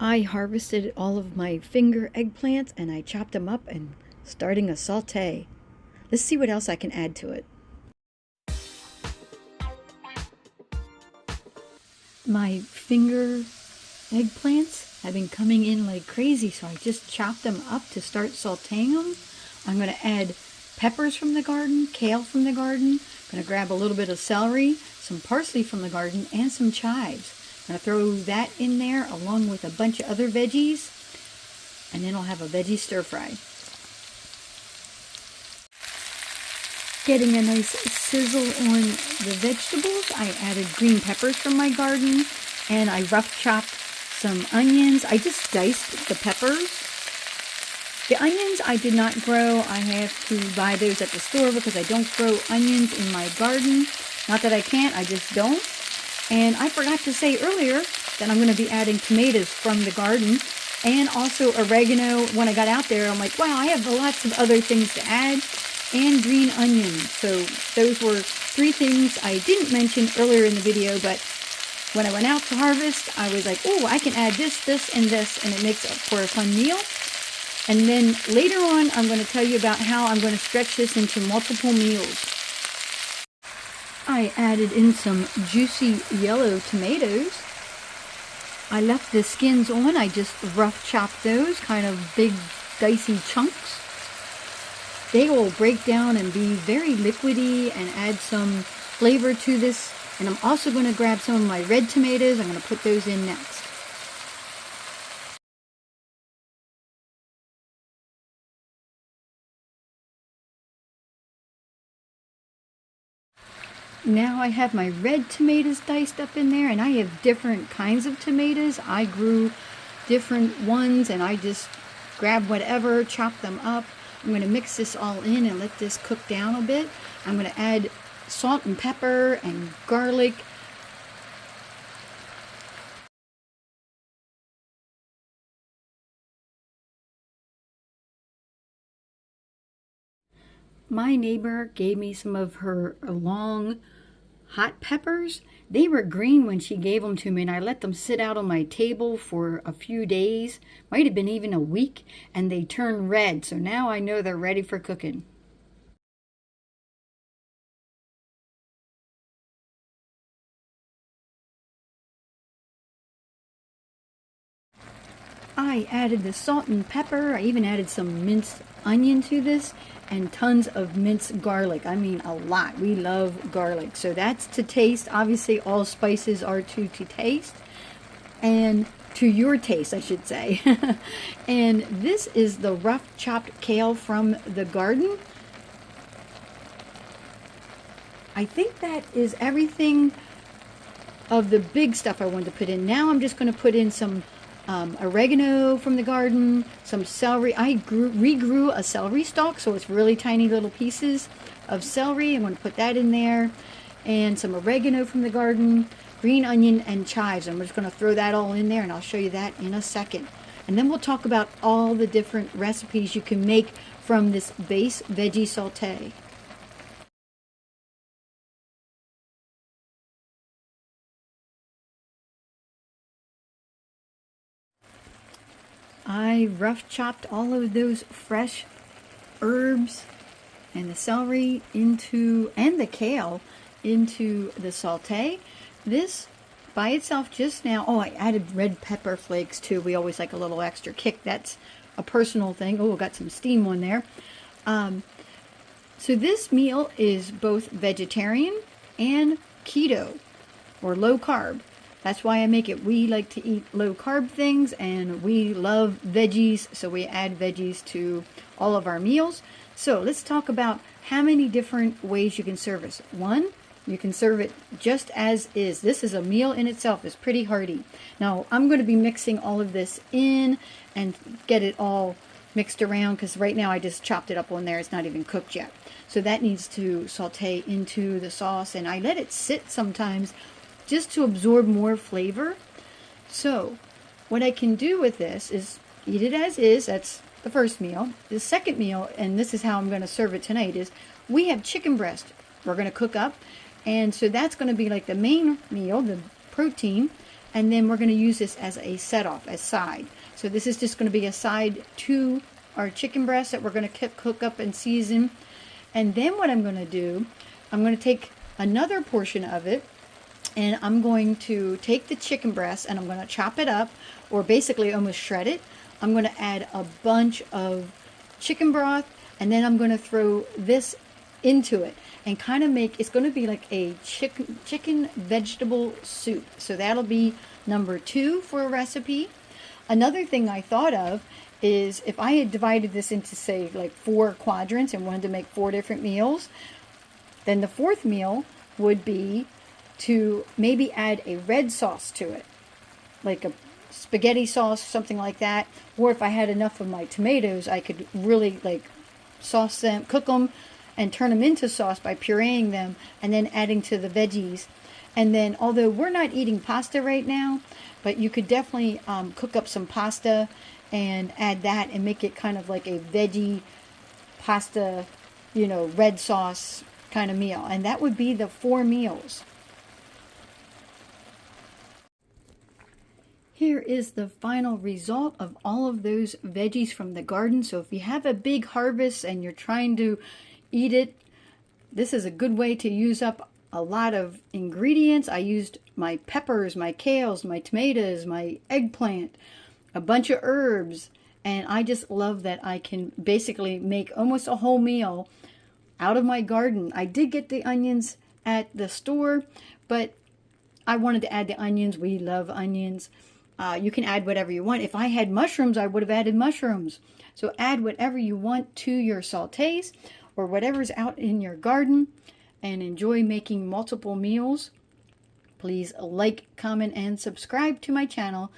I harvested all of my finger eggplants and I chopped them up and starting a saute. Let's see what else I can add to it. My finger eggplants have been coming in like crazy, so I just chopped them up to start sauteing them. I'm going to add peppers from the garden, kale from the garden. I'm going to grab a little bit of celery, some parsley from the garden, and some chives. I'm going to throw that in there along with a bunch of other veggies, and then I'll have a veggie stir fry. Getting a nice sizzle on the vegetables, I added green peppers from my garden, and I rough chopped some onions. I just diced the peppers. The onions I did not grow. I have to buy those at the store because I don't grow onions in my garden. Not that I can't, I just don't. And I forgot to say earlier that I'm going to be adding tomatoes from the garden and also oregano. When I got out there, I'm like, wow, I have lots of other things to add, and green onions. So those were three things I didn't mention earlier in the video, but when I went out to harvest, I was like, oh, I can add this, this, and this, and it makes for a fun meal. And then later on, I'm going to tell you about how I'm going to stretch this into multiple meals. I added in some juicy yellow tomatoes. I left the skins on. I just rough chopped those, kind of big dicey chunks. They will break down and be very liquidy and add some flavor to this. And I'm also going to grab some of my red tomatoes. I'm going to put those in next. Now I have my red tomatoes diced up in there, and I have different kinds of tomatoes. I grew different ones, and I just grabbed whatever, chopped them up. I'm going to mix this all in and let this cook down a bit. I'm going to add salt and pepper and garlic. My neighbor gave me some of her long hot peppers. They were green when she gave them to me, and I let them sit out on my table for a few days, might have been even a week, and they turned red. So now I know they're ready for cooking. I added the salt and pepper. I even added some minced onion to this and tons of minced garlic. I mean, a lot. We love garlic. So that's to taste. Obviously, all spices are to taste and to your taste, I should say. And this is the rough chopped kale from the garden. I think that is everything of the big stuff I wanted to put in. Now I'm just going to put in some oregano from the garden, some celery. I regrew a celery stalk, so it's really tiny little pieces of celery. I'm going to put that in there, and some oregano from the garden, green onion, and chives. I'm just going to throw that all in there, and I'll show you that in a second. And then we'll talk about all the different recipes you can make from this base veggie saute. I rough chopped all of those fresh herbs and the celery into, and the kale into the saute. This by itself just now, oh, I added red pepper flakes too. We always like a little extra kick. That's a personal thing. Oh, got some steam on there. So this meal is both vegetarian and keto, or low carb. That's why I make it. We like to eat low carb things, and we love veggies, so we add veggies to all of our meals. So let's talk about how many different ways you can serve this. One, you can serve it just as is. This is a meal in itself. It's pretty hearty. Now I'm going to be mixing all of this in and get it all mixed around, because right now I just chopped it up on there. It's not even cooked yet. So that needs to saute into the sauce, and I let it sit sometimes just to absorb more flavor. So what I can do with this is eat it as is. That's the first meal. The second meal, and this is how I'm going to serve it tonight, is we have chicken breast we're going to cook up. And so that's going to be like the main meal, the protein. And then we're going to use this as a set-off, as side. So this is just going to be a side to our chicken breast that we're going to cook up and season. And then what I'm going to do, I'm going to take another portion of it, and I'm going to take the chicken breast and I'm going to chop it up, or basically almost shred it. I'm going to add a bunch of chicken broth, and then I'm going to throw this into it and kind of make, it's going to be like a chicken vegetable soup. So that'll be number 2 for a recipe. Another thing I thought of is if I had divided this into, say, like 4 quadrants and wanted to make 4 different meals, then the 4th meal would be to maybe add a red sauce to it, like a spaghetti sauce, something like that. Or if I had enough of my tomatoes, I could really like sauce them, cook them, and turn them into sauce by pureeing them and then adding to the veggies. And then, although we're not eating pasta right now, but you could definitely cook up some pasta and add that and make it kind of like a veggie pasta, you know, red sauce kind of meal. And that would be the 4 meals. Here is the final result of all of those veggies from the garden. So if you have a big harvest and you're trying to eat it, this is a good way to use up a lot of ingredients. I used my peppers, my kales, my tomatoes, my eggplant, a bunch of herbs, and I just love that I can basically make almost a whole meal out of my garden. I did get the onions at the store, but I wanted to add the onions. We love onions. You can add whatever you want. If I had mushrooms, I would have added mushrooms. So add whatever you want to your sautés or whatever's out in your garden, and enjoy making multiple meals. Please like, comment, and subscribe to my channel.